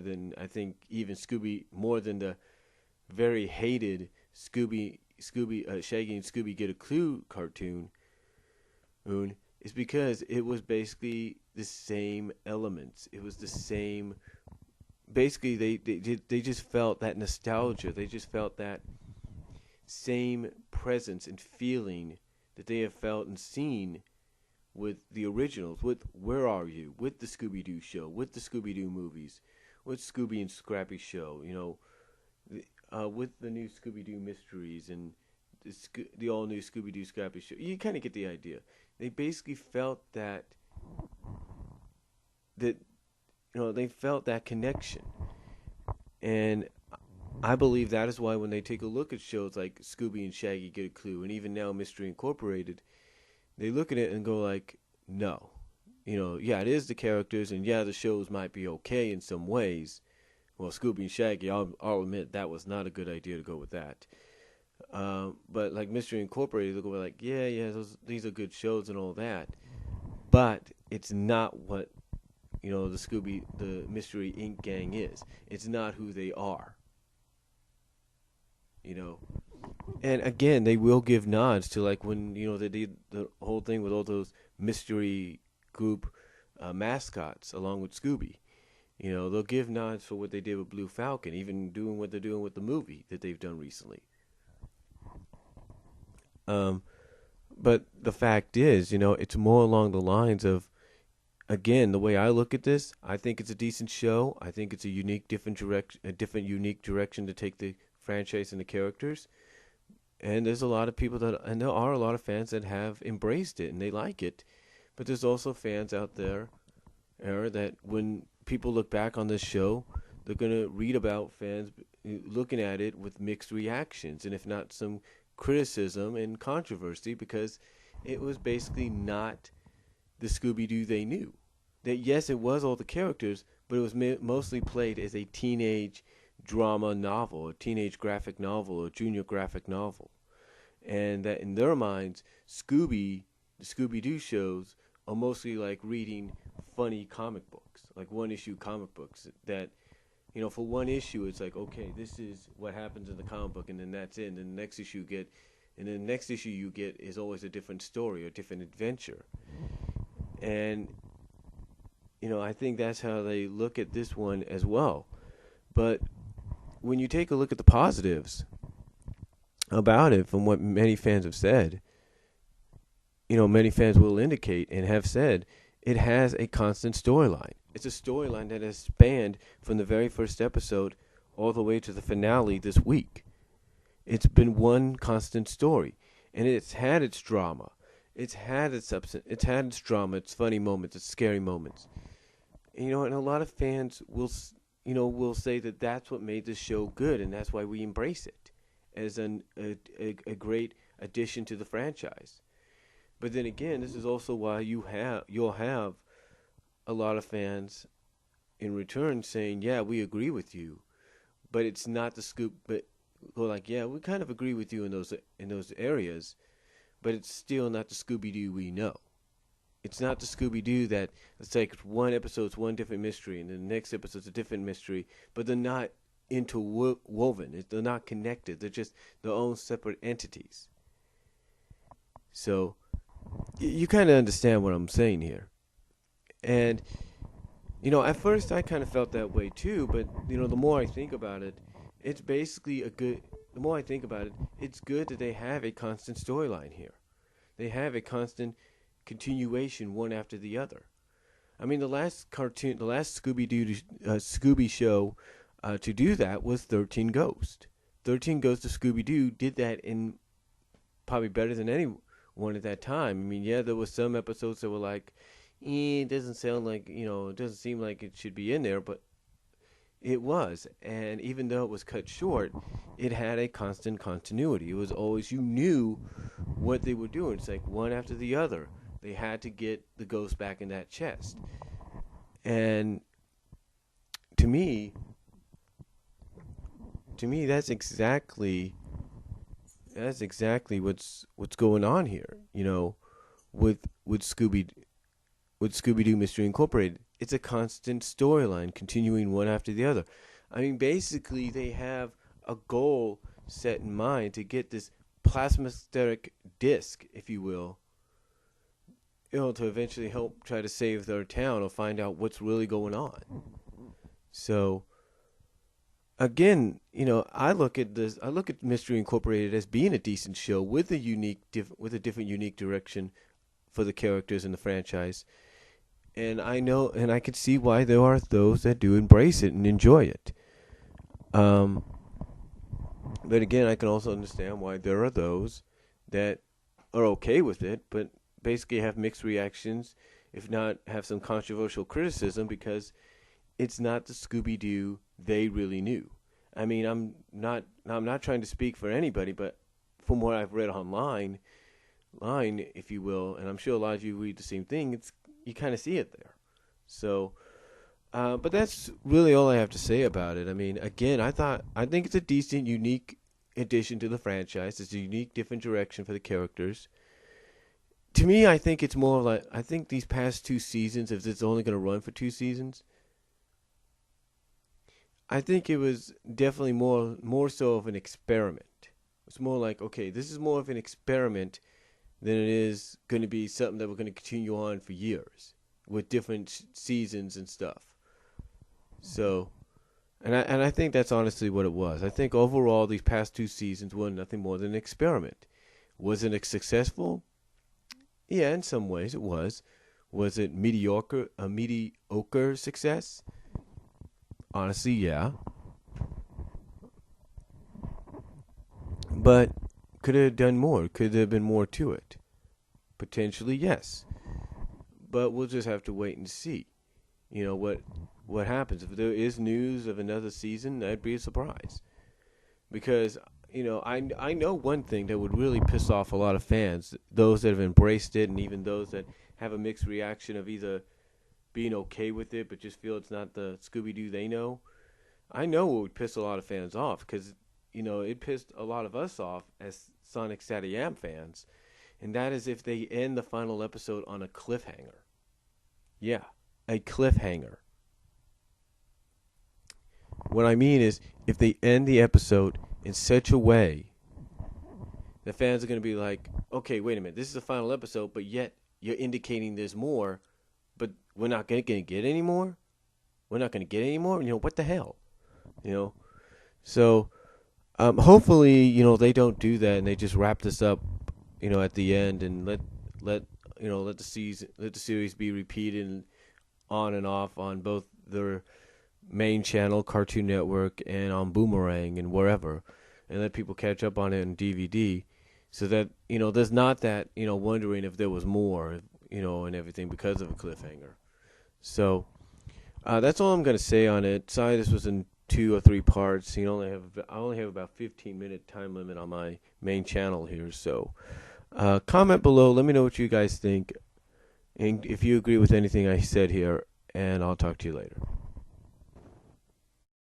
than I think even Scooby, more than the very hated Shaggy and Scooby Get a Clue cartoon, is because it was basically the same elements. It was the same. Basically, they just felt that nostalgia. They just felt that same presence and feeling that they have felt and seen with the originals, with Where Are You, with the Scooby-Doo show, with the Scooby-Doo movies, with Scooby and Scrappy show, with the new Scooby-Doo mysteries and the all-new Scooby-Doo Scrappy show. You kind of get the idea. They basically felt they felt that connection. And I believe that is why when they take a look at shows like Scooby and Shaggy Get a Clue, and even now Mystery Incorporated, they look at it and go like, no. Yeah, it is the characters, and yeah, the shows might be okay in some ways. Well, Scooby and Shaggy, I'll admit that was not a good idea to go with that. But like Mystery Incorporated, they'll go like, yeah, these are good shows and all that. But it's not what, the Mystery Inc. gang is. It's not who they are. And again, they will give nods to like when, they did the whole thing with all those mystery group mascots along with Scooby. They'll give nods for what they did with Blue Falcon, even doing what they're doing with the movie that they've done recently. But the fact is, it's more along the lines of, again, the way I look at this, I think it's a decent show. I think it's a unique direction to take the franchise and the characters. And there's a lot of people and there are a lot of fans that have embraced it and they like it. But there's also fans out there that when people look back on this show, they're going to read about fans looking at it with mixed reactions, and if not some criticism and controversy, because it was basically not the Scooby-Doo they knew. That yes, it was all the characters, but it was mostly played as a teenage drama novel, a teenage graphic novel, a junior graphic novel. And that in their minds, the Scooby-Doo shows are mostly like reading funny comic books, like one-issue comic books that, for one issue, it's like, okay, this is what happens in the comic book, and then that's it. And then the next issue you get is always a different story or different adventure. And, I think that's how they look at this one as well. But when you take a look at the positives about it, from what many fans have said, many fans will indicate and have said, it has a constant storyline. It's a storyline that has spanned from the very first episode all the way to the finale this week. It's been one constant story, and it's had its drama. It's had its substance. It's had its drama, its funny moments, its scary moments. And a lot of fans will say that that's what made this show good, and that's why we embrace it as a great addition to the franchise. But then again, this is also why you'll have a lot of fans in return saying, yeah, we agree with you, but it's not the scoop. But go like, yeah, we kind of agree with you in those areas, but it's still not the Scooby-Doo we know. It's not the Scooby-Doo that, let's take one episode's one different mystery, and the next episode's a different mystery, but they're not interwoven. They're not connected. They're just their own separate entities. So you kind of understand what I'm saying here. And, at first I kind of felt that way too, but, the more I think about it, it's basically the more I think about it, it's good that they have a constant storyline here. They have a constant continuation one after the other. I mean, the last Scooby show to do that was 13 Ghosts. 13 Ghosts of Scooby-Doo did that in probably better than anyone at that time. I mean, yeah, there were some episodes that were like, it doesn't sound like, it doesn't seem like it should be in there, but it was. And even though it was cut short, it had a constant continuity. It was always, you knew what they were doing. It's like one after the other. They had to get the ghost back in that chest. And to me, that's exactly what's going on here, with Scooby-Doo Mystery Incorporated. it's a constant storyline continuing one after the other. I mean, basically, they have a goal set in mind to get this plasmatic disc, if you will, to eventually help try to save their town or find out what's really going on. So, again, I look at this. I look at Mystery Incorporated as being a decent show with with a different, unique direction for the characters in the franchise. And I know, and I can see why there are those that do embrace it and enjoy it. Um, but again, I can also understand why there are those that are okay with it, but basically have mixed reactions, if not have some controversial criticism, because it's not the Scooby Doo they really knew. I mean, I'm not trying to speak for anybody, but from what I've read online, if you will, and I'm sure a lot of you read the same thing, you kind of see it there. So, but that's really all I have to say about it. I mean, again, I think it's a decent, unique addition to the franchise. It's a unique, different direction for the characters. To me, I think it's more like, I think these past 2 seasons, if it's only going to run for 2 seasons, I think it was definitely more so of an experiment. It's more like, okay, this is more of an experiment than it is going to be something that we're going to continue on for years with different seasons and stuff. So, and I think that's honestly what it was. I think overall these past 2 seasons were nothing more than an experiment. Was it successful? Yeah, in some ways it was. Was it a mediocre success? Honestly, yeah. But could it have done more? Could there have been more to it? Potentially, yes. But we'll just have to wait and see. What happens. If there is news of another season, that'd be a surprise. Because, I know one thing that would really piss off a lot of fans, those that have embraced it and even those that have a mixed reaction of either being okay with it but just feel it's not the Scooby-Doo they know. I know it would piss a lot of fans off because, it pissed a lot of us off as Sonic Satyam fans. And that is if they end the final episode on a cliffhanger. Yeah, a cliffhanger. What I mean is, if they end the episode in such a way, the fans are going to be like, okay, wait a minute, this is the final episode, but yet you're indicating there's more, but we're not going to get any more? We're not going to get any more? What the hell? So, hopefully, they don't do that and they just wrap this up, at the end and let the series be repeated and on and off on both their main channel, Cartoon Network, and on Boomerang and wherever, and let people catch up on it on DVD, so that there's not that wondering if there was more, and everything because of a cliffhanger. So that's all I'm gonna say on it. Sorry, this was in 2 or 3 parts. I only have about 15-minute time limit on my main channel here. So comment below. Let me know what you guys think, and if you agree with anything I said here. And I'll talk to you later.